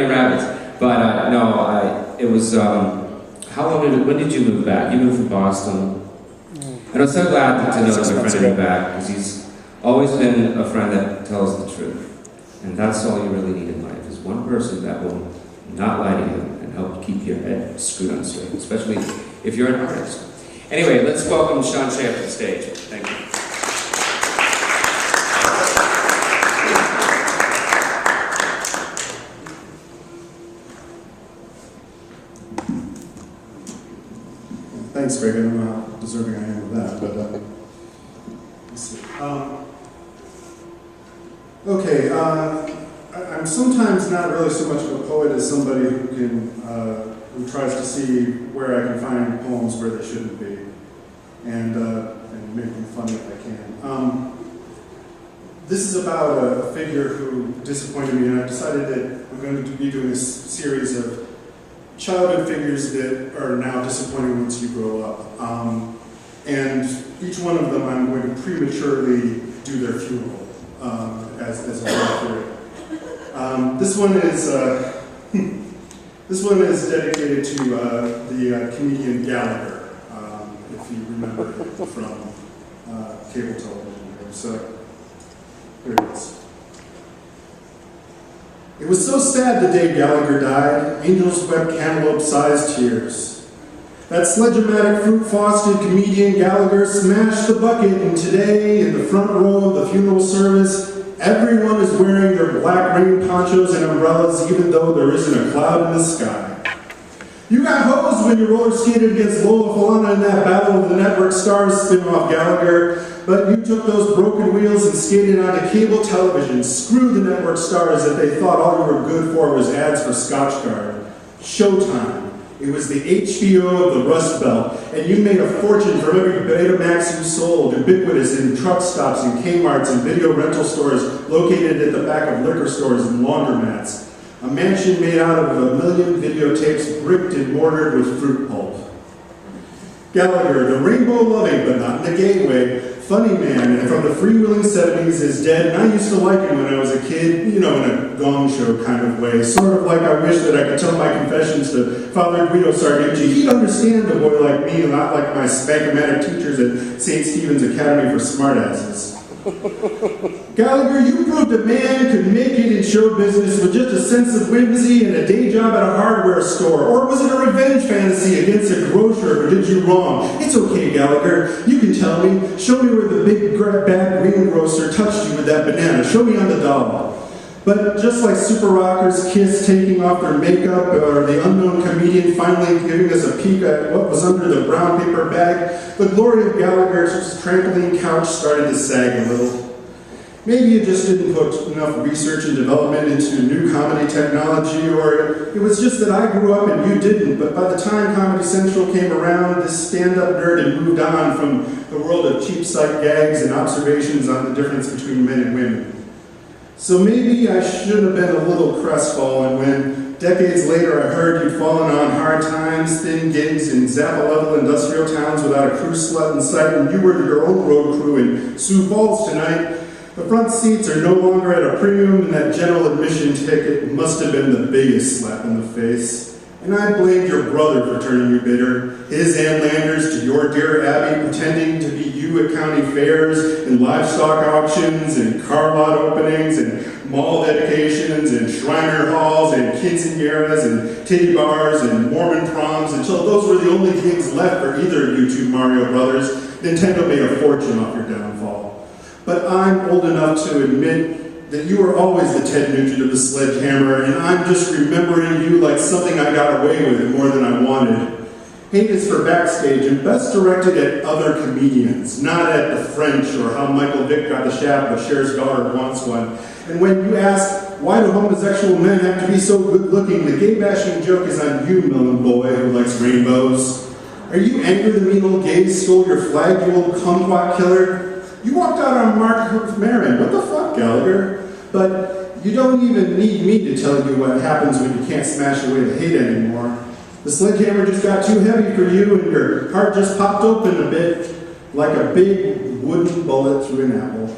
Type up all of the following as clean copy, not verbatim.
rabbits. But no, it was, when did you move back? You moved from Boston. And I'm so glad to know that my friend moved back, because he's always been a friend that tells the truth. And that's all you really need in life, is one person that will not lie to you and help keep your head screwed on straight, especially if you're an artist. Anyway, let's welcome Shea up to the stage. Thank you. Thanks, Greg. I don't know how deserving I am of that, but let's see. I'm sometimes not really so much of a poet as somebody who tries to see where I can find poems where they shouldn't be, and make them funny if I can. This is about a figure who disappointed me, and I've decided that I'm going to be doing this series of childhood figures that are now disappointing once you grow up. And each one of them I'm going to prematurely do their funeral as a way through it. This one is dedicated to the comedian Gallagher, if you remember from cable television here. So here it is. It was so sad the day Gallagher died, angels wept cantaloupe-sized tears. That sledge-o-matic, fruit-frosted comedian Gallagher smashed the bucket, and today, in the front row of the funeral service, everyone is wearing their black rain ponchos and umbrellas, even though there isn't a cloud in the sky. You got hosed when you roller skated against Lola Falana in that Battle of the Network Stars spin-off Gallagher, but you took those broken wheels and skated onto cable television. Screw the network stars that they thought all you were good for was ads for Scotchgard. Showtime. It was the HBO of the Rust Belt, and you made a fortune from every Betamax you sold, ubiquitous in truck stops and Kmarts and video rental stores located at the back of liquor stores and laundromats. A mansion made out of 1 million videotapes bricked and mortared with fruit pulp. Gallagher, the rainbow-loving, but not in the gay way, funny man, and from the freewheeling 70s is dead, and I used to like him when I was a kid, you know, in a gong show kind of way, sort of like I wish that I could tell my confessions to Father Guido Sarducci. He'd understand a boy like me, not like my spankomatic teachers at St. Stephen's Academy for Smartasses. Gallagher, you proved a man could make it in show business with just a sense of whimsy and a day job at a hardware store. Or was it a revenge fantasy against a grocer who did you wrong? It's okay, Gallagher. You can tell me. Show me where the big bad greengrocer touched you with that banana. Show me on the dollar. But just like super rockers Kiss taking off their makeup, or the unknown comedian finally giving us a peek at what was under the brown paper bag, the glory of Gallagher's trampoline couch started to sag a little. Maybe you just didn't put enough research and development into new comedy technology, or it was just that I grew up and you didn't, but by the time Comedy Central came around, this stand-up nerd had moved on from the world of cheap sight gags and observations on the difference between men and women. So maybe I should have been a little crestfallen when, decades later, I heard you'd fallen on hard times, thin gigs in Zappa-level industrial towns without a crew slut in sight, and you were your own road crew in Sioux Falls tonight. The front seats are no longer at a premium, and that general admission ticket must have been the biggest slap in the face. And I blamed your brother for turning you bitter, his Ann Landers to your dear Abby, pretending to be you at county fairs and livestock auctions and car lot openings and mall dedications and Shriner halls and quinceañeras and titty bars and Mormon proms until those were the only gigs left for either of you two Mario brothers. Nintendo made a fortune off your downfall. But I'm old enough to admit that you were always the Ted Nugent of the sledgehammer, and I'm just remembering you like something I got away with more than I wanted. Hate is for backstage and best directed at other comedians, not at the French or how Michael Vick got the shaft but Cher's daughter wants one. And when you ask, why do homosexual men have to be so good looking, the gay bashing joke is on you, melon boy who likes rainbows. Are you angry the mean old gays stole your flag, you old kumquat killer? You walked out on Mark Maron. What the fuck, Gallagher? But you don't even need me to tell you what happens when you can't smash away the hate anymore. The sledgehammer just got too heavy for you and your heart just popped open a bit like a big wooden bullet through an apple.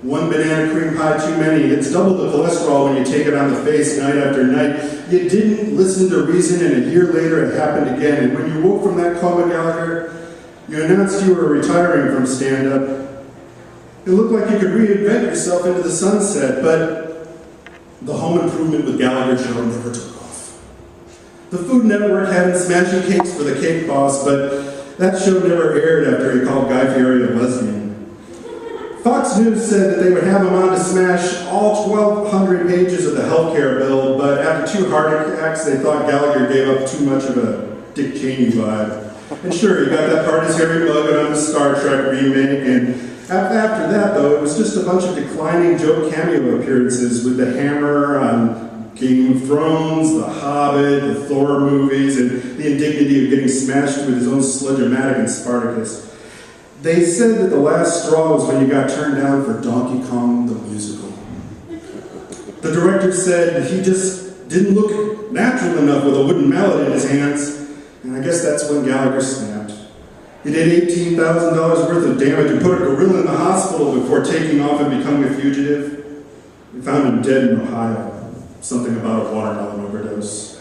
One banana cream pie too many. It's double the cholesterol when you take it on the face night after night. You didn't listen to reason, and a year later it happened again. And when you woke from that coma, Gallagher, you announced you were retiring from stand-up. It looked like you could reinvent yourself into the sunset, but the home improvement with Gallagher show never took off. The Food Network had him smashing cakes for the cake boss, but that show never aired after he called Guy Fieri a lesbian. Fox News said that they would have him on to smash all 1,200 pages of the healthcare bill, but after 2 heart attacks, they thought Gallagher gave up too much of a Dick Cheney vibe. And sure, he got that part as Harry Muggin on the Star Trek remake, and after that, though, it was just a bunch of declining joke cameo appearances with the Hammer on Game of Thrones, The Hobbit, the Thor movies, and the indignity of getting smashed with his own Sledge-O-Matic in Spartacus. They said that the last straw was when you got turned down for Donkey Kong the Musical. The director said he just didn't look natural enough with a wooden mallet in his hands, and I guess that's when Gallagher snapped. He did $18,000 worth of damage and put a gorilla in the hospital before taking off and becoming a fugitive. We found him dead in Ohio, something about a watermelon overdose.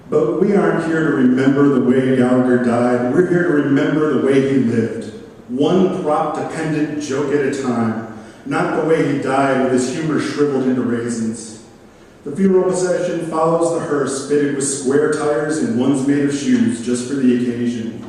But we aren't here to remember the way Gallagher died. We're here to remember the way he lived. One prop-dependent joke at a time, not the way he died with his humor shriveled into raisins. The funeral procession follows the hearse fitted with square tires and ones made of shoes just for the occasion.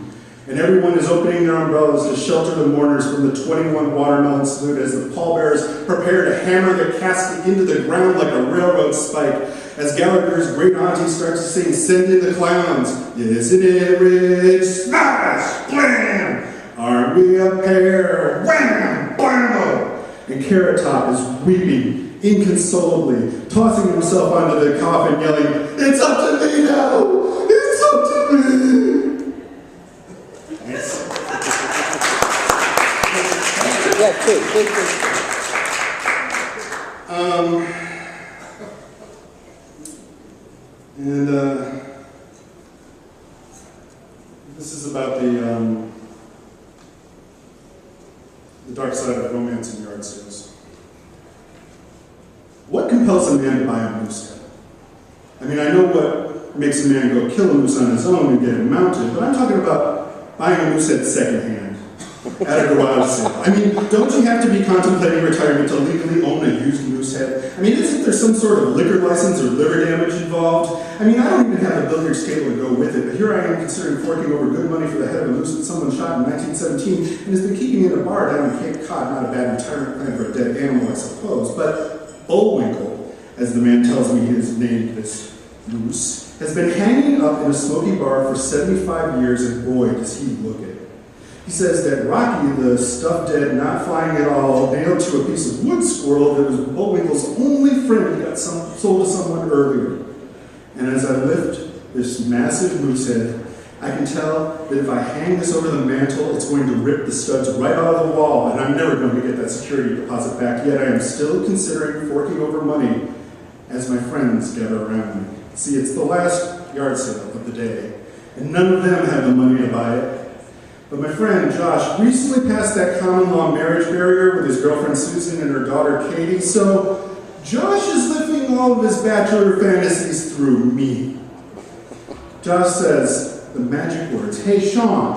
And everyone is opening their umbrellas to shelter the mourners from the 21 watermelon salute as the pallbearers prepare to hammer the casket into the ground like a railroad spike. As Gallagher's great auntie starts to sing "Send in the Clowns." Isn't it rich? Smash! Blam! Aren't we a pair? Wham! Blam! And Carrot Top is weeping inconsolably, tossing himself onto the coffin, yelling, "It's up to me now! It's up to me!" Yes. Yeah, please. This is about the dark side of romance in yard sales. What compels a man to buy a Moosehead? I mean, I know what makes a man go kill a moose on his own and get it mounted, but I'm talking about buying a Moosehead secondhand at a garage sale. I mean, don't you have to be contemplating retirement to legally own a used Moosehead? I mean, isn't there some sort of liquor license or liver damage involved? I mean, I don't even have a billiards table to go with it, but here I am considering forking over good money for the head of a moose that someone shot in 1917 and has been keeping in a bar down in Cape Cod. Not a bad retirement plan for a dead animal, I suppose. But Bullwinkle, as the man tells me he has named this moose, has been hanging up in a smoky bar for 75 years, and boy, does he look it. He says that Rocky, the stuffed dead, not flying at all, nailed to a piece of wood squirrel that was Bullwinkle's only friend he got sold to someone earlier. And as I lift this massive Moosehead, I can tell that if I hang this over the mantle, it's going to rip the studs right out of the wall, and I'm never going to get that security deposit back, yet I am still considering forking over money as my friends gather around me. See, it's the last yard sale of the day, and none of them have the money to buy it. But my friend Josh recently passed that common law marriage barrier with his girlfriend Susan and her daughter Katie, so Josh is living all of his bachelor fantasies through me. Josh says the magic words, "Hey Sean,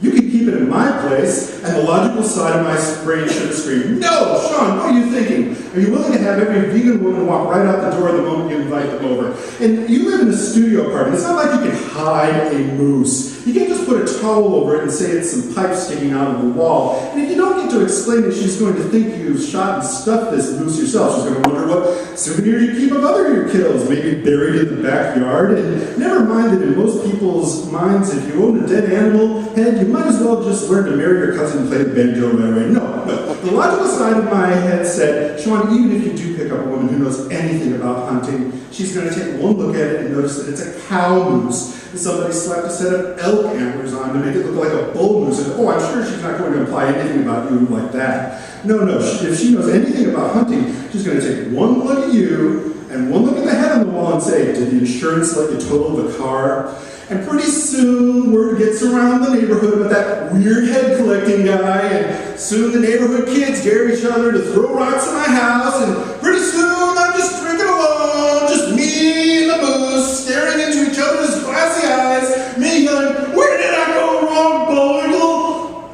you can keep it in my place," and the logical side of my brain should have screamed, "No, Sean, what are you thinking? Are you willing to have every vegan woman walk right out the door the moment you invite them over? And you live in a studio apartment. It's not like you can hide a moose. You can't just put a towel over it and say it's some pipe sticking out of the wall. And if you don't get to explain it, she's going to think you shot and stuffed this moose yourself. She's going to wonder what souvenir you keep of other your kills, maybe buried in the backyard. And never mind that in most people's minds, if you own a dead animal head, you might as well just learn to marry your cousin and play the banjo right away. No. The logical side of my head said, Sean, even if you do pick up a woman who knows anything about hunting, she's going to take one look at it and notice that it's a cow moose. And somebody slapped a set of elk antlers on to make it look like a bull moose. And I'm sure she's not going to imply anything about you like that. No, if she knows anything about hunting, she's going to take one look at you and one look at the head on the wall and say, did the insurance let you total the car? And pretty soon, word gets around the neighborhood about that weird head collecting guy, and soon the neighborhood kids dare each other to throw rocks at my house, and pretty soon I'm just drinking alone, just me and the booze, staring into each other's glassy eyes, me yelling, "Where did I go wrong, Bullwinkle?"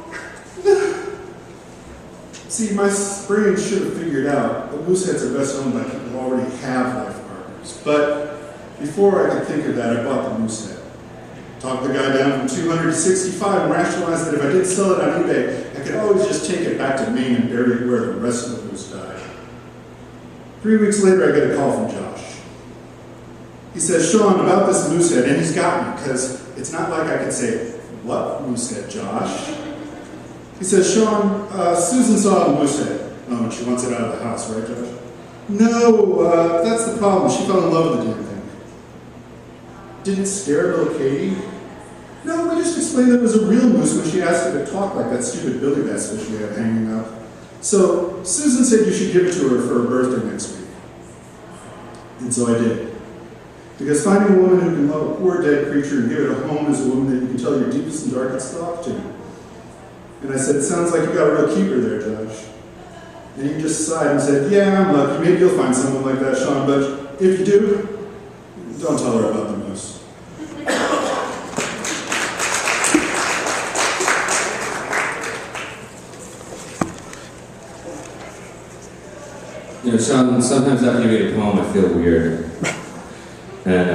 See, my brain should have figured out that Mooseheads are best owned by people who already have life partners. But before I could think of that, I bought the Moosehead. Talked the guy down from 200 to 65 and rationalized that if I did sell it on eBay, I could always just take it back to Maine and bury it where the rest of the moose died. 3 weeks later, I get a call from Josh. He says, "Sean, about this Moosehead," and he's got me, because it's not like I can say, "What Moosehead, Josh?" He says, "Sean, Susan saw the Moosehead." Oh, and she wants it out of the house, right, Josh? No, that's the problem. She fell in love with the damn thing. Didn't scare little Katie? No, we just explained that it was a real moose when she asked her to talk like that stupid Billy Bass fish we have hanging up. So Susan said you should give it to her for her birthday next week. And so I did. Because finding a woman who can love a poor dead creature and give it a home is a woman that you can tell your deepest and darkest thought to. And I said, "It sounds like you got a real keeper there, Josh." And he just sighed and said, "Yeah, I'm lucky. Maybe you'll find someone like that, Sean, but if you do, don't tell her about the moose." You know, Sean, sometimes after you read a poem, I feel weird. And